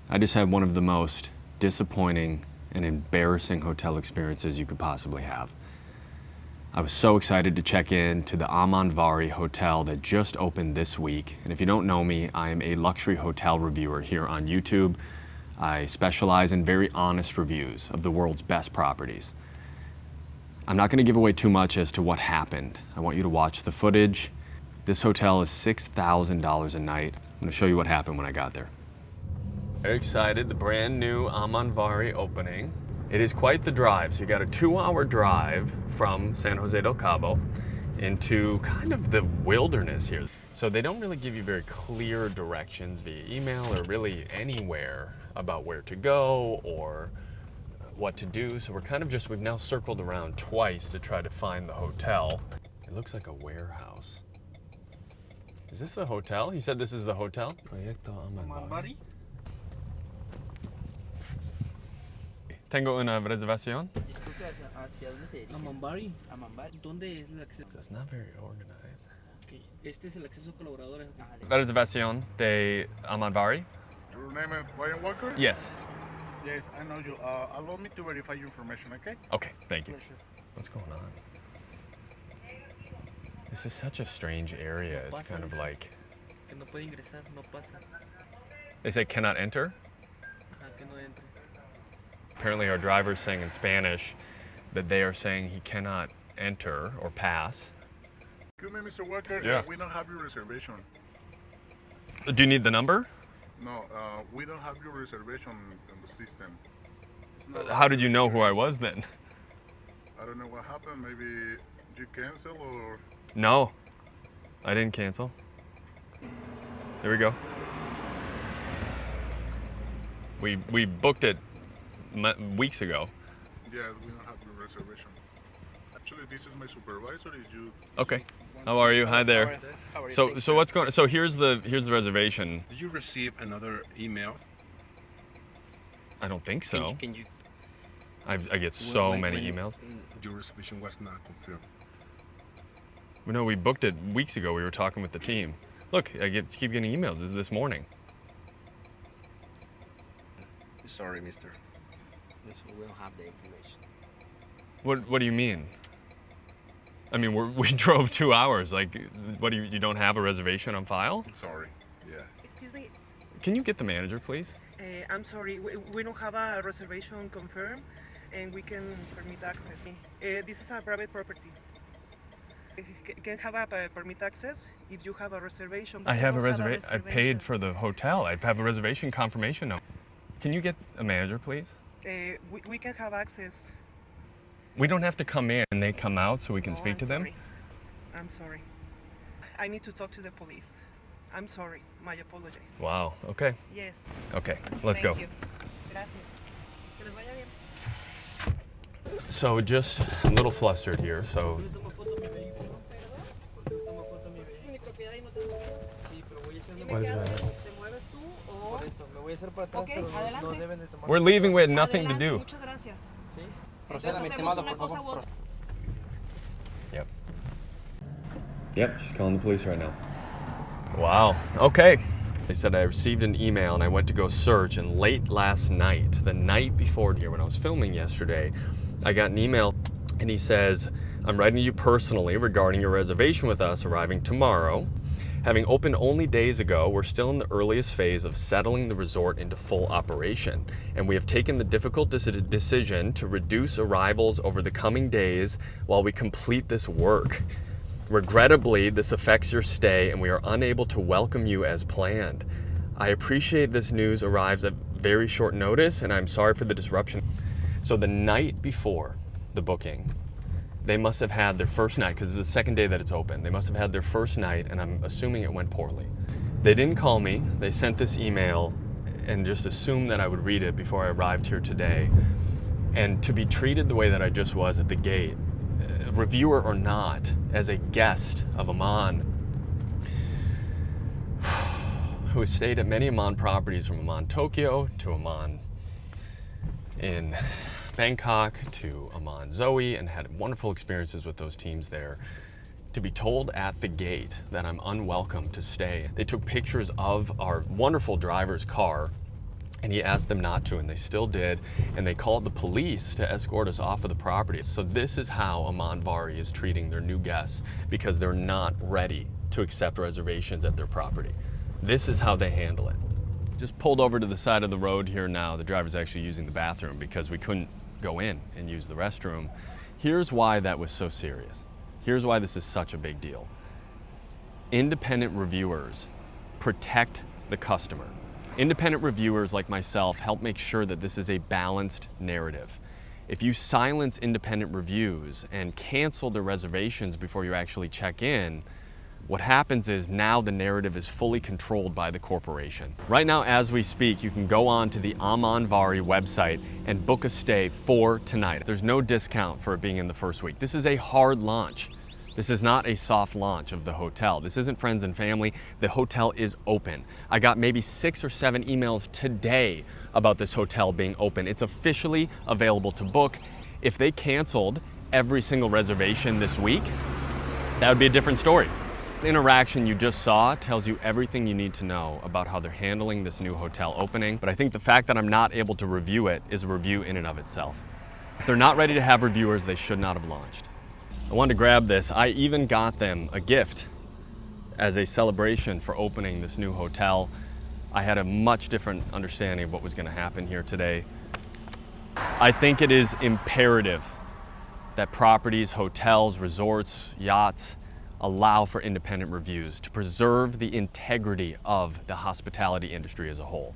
I just had one of the most disappointing and embarrassing hotel experiences you could possibly have. I was so excited to check in to the Amanvari hotel that just opened this week. And if you don't know me, I am a luxury hotel reviewer here on YouTube. I specialize in very honest reviews of the world's best properties. I'm not going to give away too much as to what happened. I want you to watch the footage. This hotel is $6,000 a night. I'm going to show you what happened when I got there. Very excited, the brand new Amanvari opening. It is quite the drive. So you got a 2-hour drive from San Jose del Cabo into kind of the wilderness here. So they don't really give you very clear directions via email or really anywhere about where to go or what to do. So we've now circled around twice to try to find the hotel. It looks like a warehouse. Is this the hotel? He said this is the hotel? Proyecto Amanvari. Tengo una reservación. ¿Hacia dónde sería? Amanvari. ¿Dónde es el acceso? So it's not very organized. Okay. Este es el acceso a colaboradores. Reservación de Amanvari? Your name is Brian Walker? Yes. Yes, I know you. Allow me to verify your information, okay? Okay, thank you. What's going on? This is such a strange area. It's kind of like... Que no puede ingresar, no pasa. They say cannot enter? Ajá, que no entre. Apparently our driver's saying in Spanish that they are saying he cannot enter or pass. Excuse me, Mr. Walker. Yeah. We don't have your reservation. Do you need the number? No, we don't have your reservation in the system. How did you know who I was then? I don't know what happened. Maybe you cancel or... No, I didn't cancel. Here we go. We booked it weeks ago. Yes, we don't have your reservation. Actually, this is my supervisor. Is you... Okay. How are you? Hi there. How are you? So what's going on? So here's the reservation. Did you receive another email? I don't think so. Can you I get so when- many when emails. Your reservation was not confirmed. No, we booked it weeks ago. We were talking with the team. Look, keep getting emails. This is this morning. Sorry, mister. We don't have the information. What do you mean? I mean, we drove 2 hours. Like, what do you don't have a reservation on file? Sorry. Yeah. Excuse me, Can you get the manager, please? I'm sorry, we don't have a reservation confirmed and we can permit access. This is a private property. Can have a permit access if you have a reservation. I have a don't reservation. I paid for the hotel. I have a reservation confirmation number. Can you get a manager, please? We can have access. We don't have to come in and they come out so we can No, speak to them? sorry. I'm sorry. I need to talk to the police. I'm sorry. My apologies. Wow, okay. Yes. Okay, let's go. Thank you. Gracias. Que les vaya bien. So just a little flustered here, so Yo tomo foto de mi vehículo. Tomo foto de mi Es vehículo. mi propiedad y no te preocupes. Sí, pero voy a hacer Dime What is qué going haces. on? ¿Te mueves tú o...? por eso. Me voy a hacer para atrás, Ok, pero no adelante. deben de tomar. we're leaving with nothing to Adelante, do. Muchas gracias. ¿Sí? Entonces Proceda, mi hacemos estimado, una por cosa favor. u otra. Yep. Yep, she's calling the police right now. Wow, okay. They said I received an email and I went to go search, and late last night, the night before here when I was filming yesterday, I got an email and he says, I'm writing to you personally regarding your reservation with us arriving tomorrow. Having opened only days ago, we're still in the earliest phase of settling the resort into full operation, and we have taken the difficult decision to reduce arrivals over the coming days while we complete this work. Regrettably, this affects your stay and we are unable to welcome you as planned. I appreciate this news arrives at very short notice and I'm sorry for the disruption. So the night before the booking, they must have had their first night, because it's the second day that it's open. They must have had their first night and I'm assuming it went poorly. They didn't call me. They sent this email and just assumed that I would read it before I arrived here today. And to be treated the way that I just was at the gate, reviewer or not, as a guest of Aman, who has stayed at many Aman properties, from Aman Tokyo to Aman in Bangkok to Aman Zoe, and had wonderful experiences with those teams there, to be told at the gate that I'm unwelcome to stay. They took pictures of our wonderful driver's car And he asked them not to, and they still did. And they called the police to escort us off of the property. So this is how Amanvari is treating their new guests because they're not ready to accept reservations at their property. This is how they handle it. Just pulled over to the side of the road here now. The driver's actually using the bathroom because we couldn't go in and use the restroom. Here's why that was so serious. Here's why this is such a big deal. Independent reviewers protect the customer. Independent reviewers like myself help make sure that this is a balanced narrative. If you silence independent reviews and cancel the reservations before you actually check in, what happens is now the narrative is fully controlled by the corporation. Right now, as we speak, you can go on to the Amanvari website and book a stay for tonight. There's no discount for it being in the first week. This is a hard launch. This is not a soft launch of the hotel. This isn't friends and family. The hotel is open. I got maybe 6 or 7 emails today about this hotel being open. It's officially available to book. If they canceled every single reservation this week, that would be a different story. The interaction you just saw tells you everything you need to know about how they're handling this new hotel opening. But I think the fact that I'm not able to review it is a review in and of itself. If they're not ready to have reviewers, they should not have launched. I wanted to grab this. I even got them a gift as a celebration for opening this new hotel. I had a much different understanding of what was going to happen here today. I think it is imperative that properties, hotels, resorts, yachts allow for independent reviews to preserve the integrity of the hospitality industry as a whole.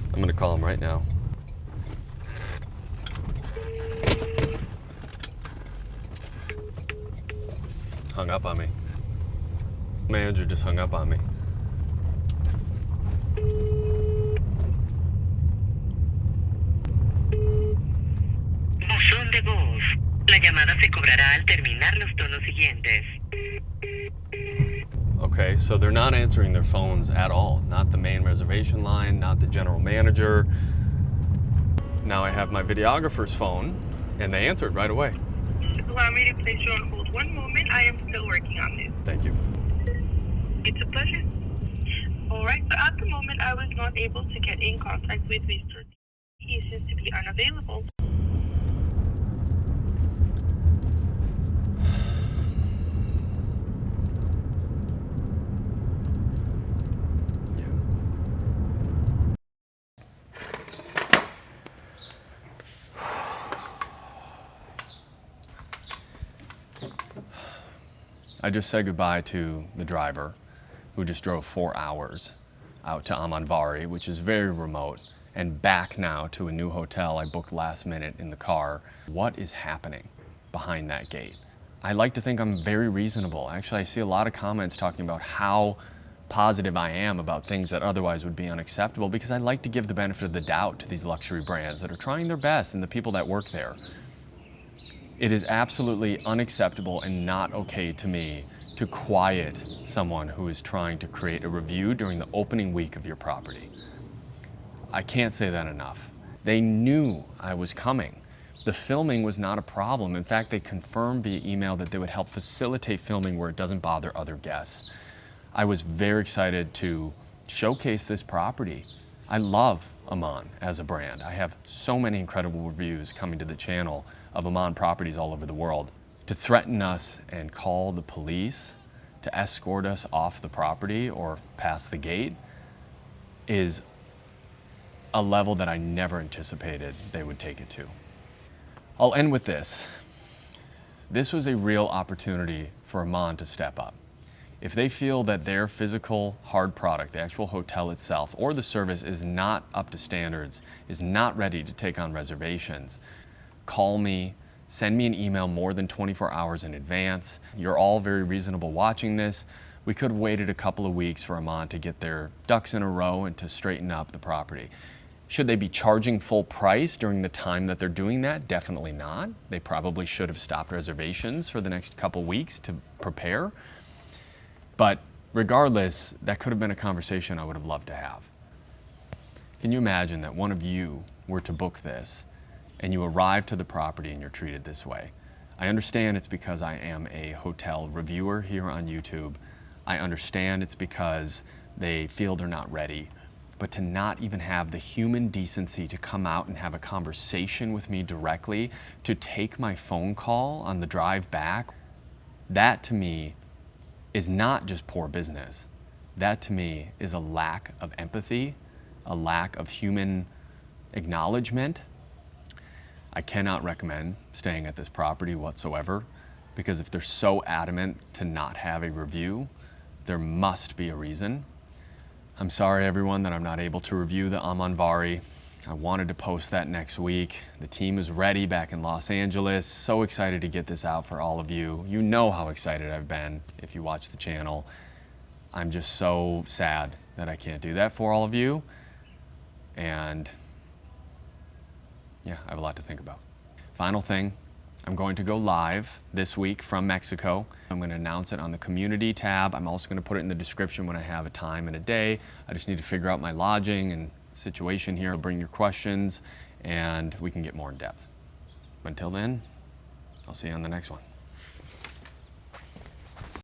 I'm going to call him right now. Hung up on me. Manager just hung up on me. Buzón de voz. La llamada se cobrará al terminar los tonos siguientes. Okay, so they're not answering their phones at all. Not the main reservation line, not the general manager. Now I have my videographer's phone, and they answered right away. Allow me to place you on hold 1 moment. I am still working on this. Thank you. It's a pleasure. All right, so at the moment, I was not able to get in contact with Mr. He seems to be unavailable. I just said goodbye to the driver who just drove 4 hours out to Amanvari, which is very remote, and back now to a new hotel I booked last minute in the car. What is happening behind that gate? I like to think I'm very reasonable. Actually, I see a lot of comments talking about how positive I am about things that otherwise would be unacceptable because I like to give the benefit of the doubt to these luxury brands that are trying their best and the people that work there. It is absolutely unacceptable and not okay to me to quiet someone who is trying to create a review during the opening week of your property. I can't say that enough. They knew I was coming. The filming was not a problem. In fact, they confirmed via email that they would help facilitate filming where it doesn't bother other guests. I was very excited to showcase this property. I love Aman as a brand. I have so many incredible reviews coming to the channel of Aman properties all over the world. To threaten us and call the police to escort us off the property or past the gate is a level that I never anticipated they would take it to. I'll end with this. This was a real opportunity for Aman to step up. If they feel that their physical hard product, the actual hotel itself, or the service is not up to standards, is not ready to take on reservations, call me, send me an email more than 24 hours in advance. You're all very reasonable watching this. We could have waited a couple of weeks for Aman to get their ducks in a row and to straighten up the property. Should they be charging full price during the time that they're doing that? Definitely not. They probably should have stopped reservations for the next couple weeks to prepare. But regardless, that could have been a conversation I would have loved to have. Can you imagine that one of you were to book this and you arrive to the property and you're treated this way? I understand it's because I am a hotel reviewer here on YouTube. I understand it's because they feel they're not ready. but to not even have the human decency to come out and have a conversation with me directly, to take my phone call on the drive back, that to me is not just poor business. That to me is a lack of empathy, a lack of human acknowledgement. I cannot recommend staying at this property whatsoever, because if they're so adamant to not have a review, there must be a reason. I'm sorry, everyone, that I'm not able to review the Amanvari. I wanted to post that next week. The team is ready back in Los Angeles. So excited to get this out for all of you. You know how excited I've been if you watch the channel. I'm just so sad that I can't do that for all of you. And yeah, I have a lot to think about. Final thing, I'm going to go live this week from Mexico. I'm going to announce it on the community tab. I'm also going to put it in the description when I have a time and a day. I just need to figure out my lodging and situation here. I'll bring your questions and we can get more in depth. Until then, I'll see you on the next one.